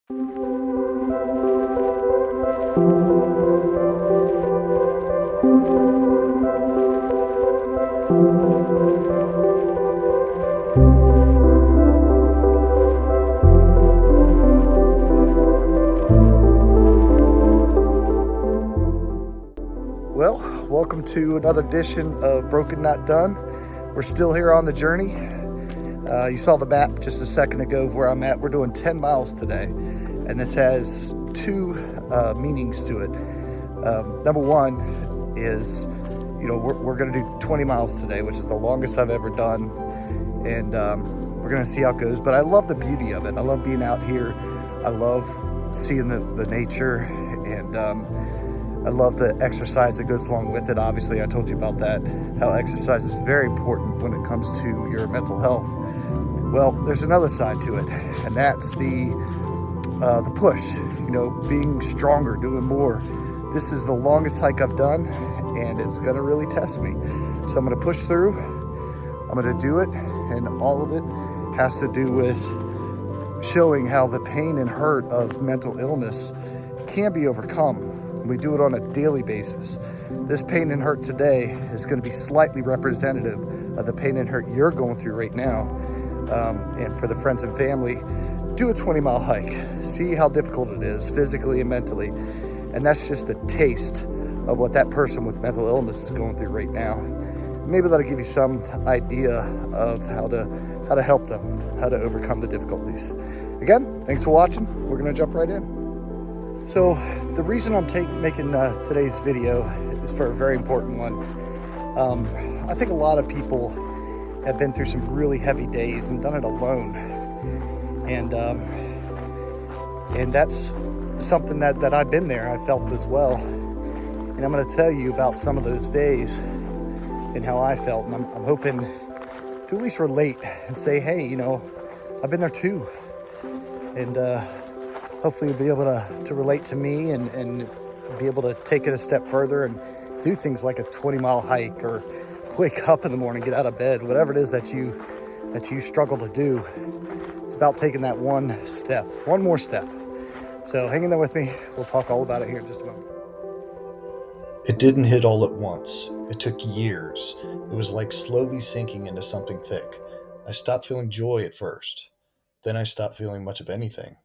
Well, welcome to another edition of Broken Not Done. We're still here on the journey. You saw the map just a second ago of where I'm at. We're doing 10 miles today, and this has two meanings to it. Number one is, we're going to do 20 miles today, which is the longest I've ever done, and we're going to see how it goes. But I love the beauty of it. I love being out here. I love seeing the nature, and I love the exercise that goes along with it. Obviously, I told you about that, how exercise is very important when it comes to your mental health. Well, there's another side to it, and that's the push, being stronger, doing more. This is the longest hike I've done, and it's gonna really test me. So I'm gonna push through, I'm gonna do it, and all of it has to do with showing how the pain and hurt of mental illness can be overcome. We do it on a daily basis. This pain and hurt today is going to be slightly representative of the pain and hurt you're going through right now. And for the friends and family, do a 20-mile hike. See how difficult it is physically and mentally. And that's just a taste of what that person with mental illness is going through right now. Maybe that'll give you some idea of how to help them, how to overcome the difficulties. Again, thanks for watching. We're going to jump right in. So the reason I'm making today's video is for a very important one. I think a lot of people have been through some really heavy days and done it alone. And that's something that I've been there, I felt as well. And I'm gonna tell you about some of those days and how I felt. And I'm hoping to at least relate and say, hey, I've been there too. And hopefully you'll be able to relate to me and be able to take it a step further and do things like a 20-mile hike or wake up in the morning, get out of bed, whatever it is that you struggle to do. It's about taking that one more step. So hang in there with me. We'll talk all about it here in just a moment. It didn't hit all at once. It took years. It was like slowly sinking into something thick. I stopped feeling joy at first. Then I stopped feeling much of anything.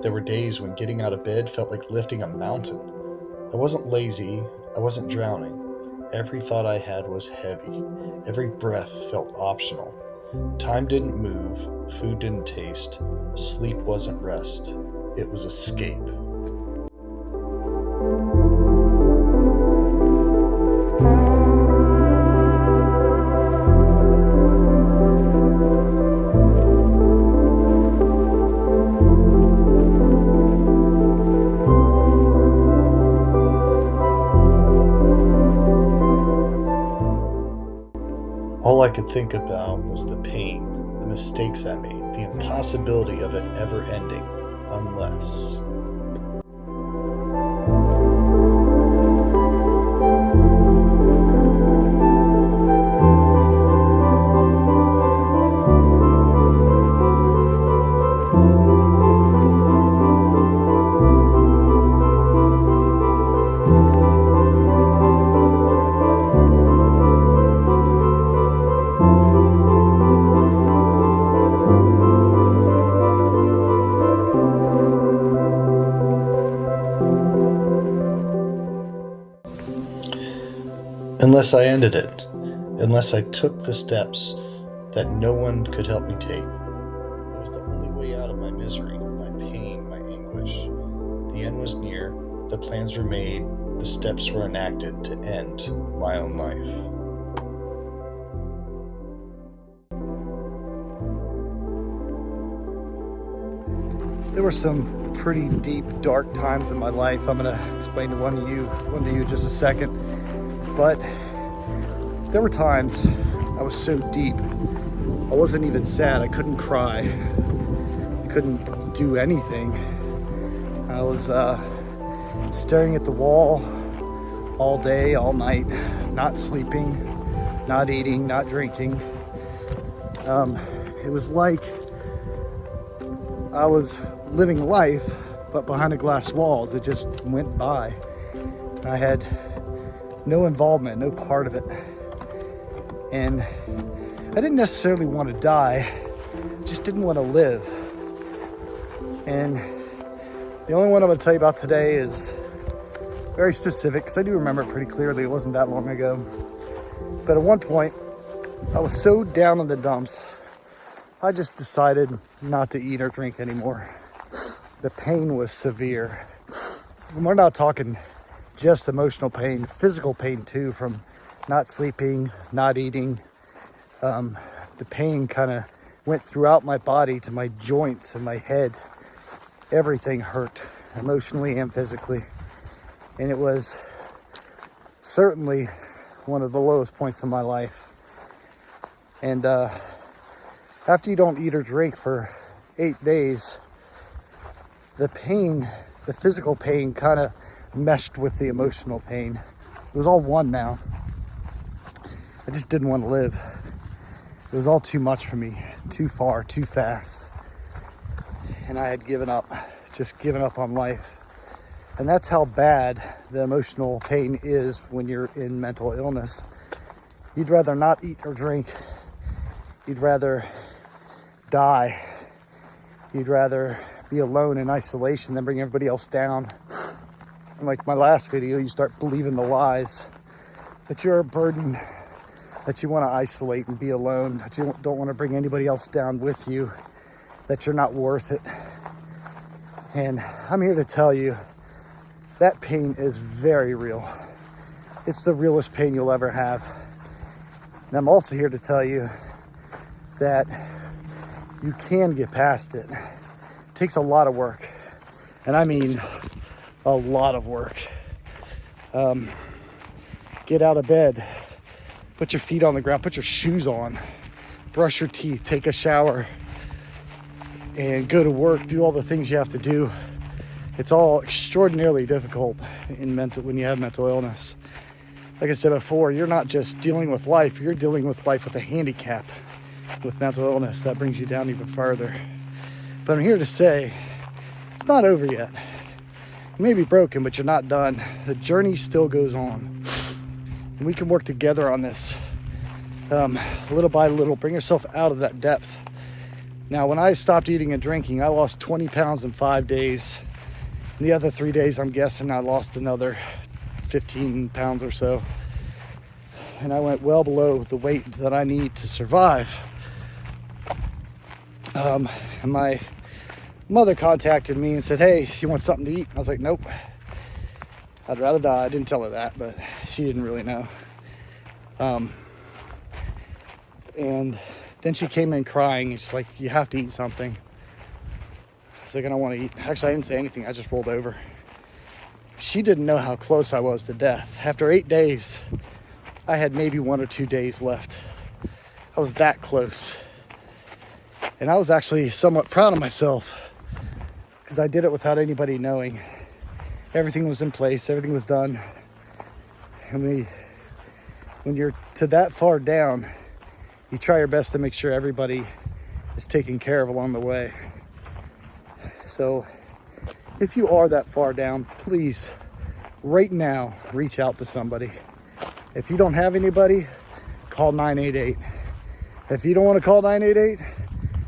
There were days when getting out of bed felt like lifting a mountain. I wasn't lazy. I wasn't drowning. Every thought I had was heavy. Every breath felt optional. Time didn't move. Food didn't taste. Sleep wasn't rest. It was escape. All I could think about was the pain, the mistakes I made, the impossibility of it ever ending, unless... Unless I ended it, unless I took the steps that no one could help me take. It was the only way out of my misery, my pain, my anguish. The end was near, the plans were made, the steps were enacted to end my own life. There were some pretty deep, dark times in my life. I'm gonna explain to one to you in just a second. But there were times I was so deep, I wasn't even sad. I couldn't cry. I couldn't do anything. I was staring at the wall all day, all night, not sleeping, not eating, not drinking. It was like I was living life, but behind the glass walls. It just went by. I had no involvement, no part of it. And I didn't necessarily want to die, just didn't want to live. And the only one I'm going to tell you about today is very specific, because I do remember it pretty clearly. It wasn't that long ago. But at one point, I was so down in the dumps, I just decided not to eat or drink anymore. The pain was severe. And we're not talking just emotional pain, physical pain too, from not sleeping, not eating. The pain kind of went throughout my body to my joints and my head. Everything hurt, emotionally and physically. And it was certainly one of the lowest points in my life. And after you don't eat or drink for 8 days, the pain, the physical pain kind of meshed with the emotional pain. It was all one now. I just didn't want to live. It was all too much for me, too far, too fast. And I had given up, just given up on life. And that's how bad the emotional pain is when you're in mental illness. You'd rather not eat or drink. You'd rather die. You'd rather be alone in isolation than bring everybody else down. And like my last video, you start believing the lies that you're a burden, that you want to isolate and be alone, that you don't want to bring anybody else down with you, that you're not worth it. And I'm here to tell you that pain is very real. It's the realest pain you'll ever have. And I'm also here to tell you that you can get past it. It takes a lot of work. And I mean a lot of work. Get out of bed, put your feet on the ground, put your shoes on, brush your teeth, take a shower, and go to work, do all the things you have to do. It's all extraordinarily difficult when you have mental illness. Like I said before, you're not just dealing with life, you're dealing with life with a handicap. With mental illness, that brings you down even further. But I'm here to say, it's not over yet. You may be broken, but you're not done. The journey still goes on. And we can work together on this, little by little, bring yourself out of that depth. Now, when I stopped eating and drinking, I lost 20 pounds in 5 days. And the other 3 days, I'm guessing I lost another 15 pounds or so. And I went well below the weight that I need to survive. And my mother contacted me and said, "Hey, you want something to eat?" I was like, "Nope, I'd rather die." I didn't tell her that, but she didn't really know. And then she came in crying and she's like, "You have to eat something." I was like, "I don't want to eat." Actually, I didn't say anything. I just rolled over. She didn't know how close I was to death. After 8 days, I had maybe 1 or 2 days left. I was that close. And I was actually somewhat proud of myself because I did it without anybody knowing. Everything was in place, everything was done. And when you're to that far down, you try your best to make sure everybody is taken care of along the way. So if you are that far down, please, right now, reach out to somebody. If you don't have anybody, call 988. If you don't want to call 988,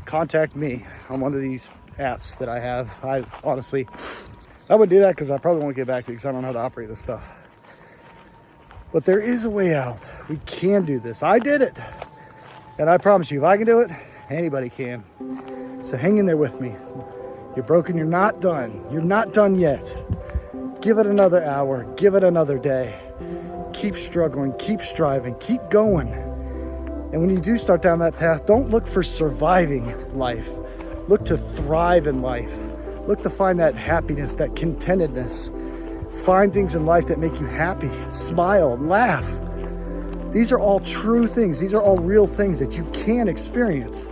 contact me on one of these apps that I have. I honestly, I wouldn't do that because I probably won't get back to you because I don't know how to operate this stuff. But there is a way out. We can do this. I did it. And I promise you, if I can do it, anybody can. So hang in there with me. You're broken, you're not done. You're not done yet. Give it another hour, give it another day. Keep struggling, keep striving, keep going. And when you do start down that path, don't look for surviving life. Look to thrive in life. Look to find that happiness, that contentedness. Find things in life that make you happy. Smile, laugh. These are all true things. These are all real things that you can experience.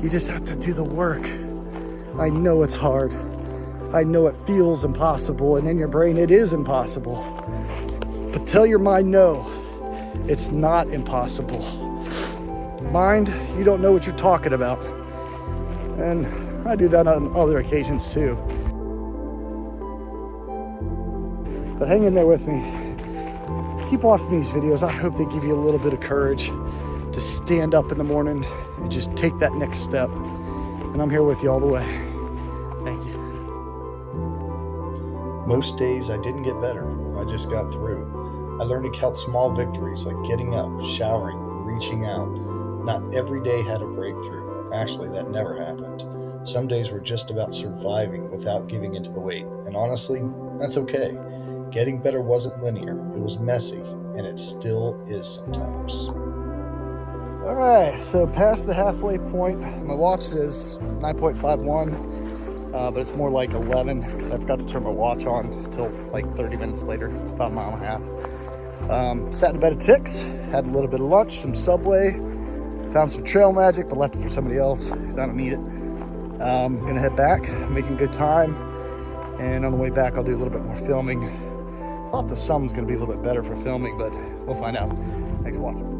You just have to do the work. I know it's hard. I know it feels impossible, and in your brain it is impossible. But tell your mind no, it's not impossible. Mind, you don't know what you're talking about. And I do that on other occasions too. But hang in there with me. Keep watching these videos. I hope they give you a little bit of courage to stand up in the morning and just take that next step. And I'm here with you all the way. Thank you. Most days I didn't get better, I just got through. I learned to count small victories like getting up, showering, reaching out. Not every day had a breakthrough. Actually, that never happened. Some days were just about surviving without giving into the weight. And honestly, that's okay. Getting better wasn't linear, it was messy, and it still is sometimes. All right, so past the halfway point. My watch says 9.51, but it's more like 11 because I forgot to turn my watch on until like 30 minutes later. It's about a mile and a half. Sat in a bed of ticks, had a little bit of lunch, some Subway, found some Trail Magic, but left it for somebody else because I don't need it. I'm gonna head back, making good time, and on the way back I'll do a little bit more filming. I thought the sun's gonna be a little bit better for filming, but we'll find out. Thanks for watching.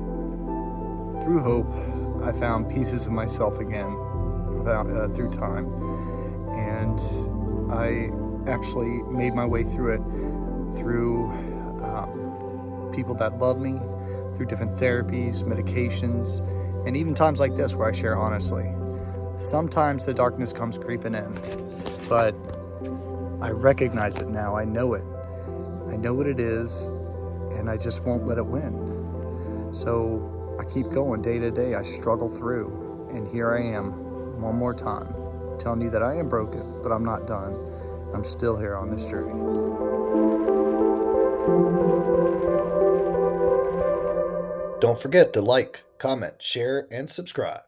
Through hope, I found pieces of myself again through time, and I actually made my way through it through people that love me, through different therapies, medications, and even times like this where I share honestly. Sometimes the darkness comes creeping in, but I recognize it now. I know it. I know what it is, and I just won't let it win. So I keep going day to day. I struggle through, and here I am one more time telling you that I am broken, but I'm not done. I'm still here on this journey. Don't forget to like, comment, share, and subscribe.